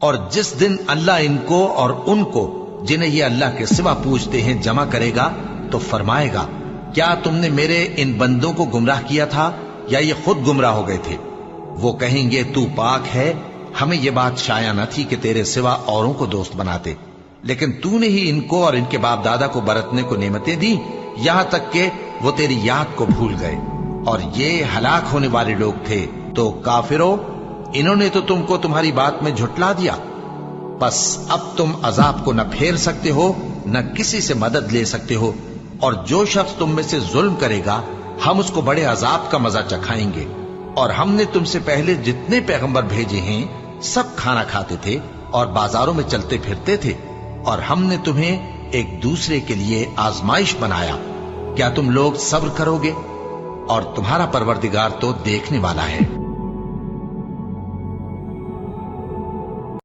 اور جس دن اللہ ان کو اور ان کو جنہیں یہ اللہ کے سوا پوجتے ہیں جمع کرے گا تو فرمائے گا، کیا تم نے میرے ان بندوں کو گمراہ کیا تھا یا یہ خود گمراہ ہو گئے تھے؟ وہ کہیں گے تو پاک ہے، ہمیں یہ بات شایع نہ تھی کہ تیرے سوا اوروں کو دوست بناتے، لیکن تو نے ہی ان کو اور ان کے باپ دادا کو برتنے کو نعمتیں دی، یہاں تک کہ وہ تیری یاد کو بھول گئے، اور یہ ہلاک ہونے والے لوگ تھے۔ تو کافرو، انہوں نے تو تم کو تمہاری بات میں جھٹلا دیا، بس اب تم عذاب کو نہ پھیر سکتے ہو نہ کسی سے مدد لے سکتے ہو، اور جو شخص تم میں سے ظلم کرے گا ہم اس کو بڑے عذاب کا مزہ چکھائیں گے۔ اور ہم نے تم سے پہلے جتنے پیغمبر بھیجے ہیں سب کھانا کھاتے تھے اور بازاروں میں چلتے پھرتے تھے، اور ہم نے تمہیں ایک دوسرے کے لیے آزمائش بنایا، کیا تم لوگ صبر کرو گے؟ اور تمہارا پروردگار تو دیکھنے والا ہے۔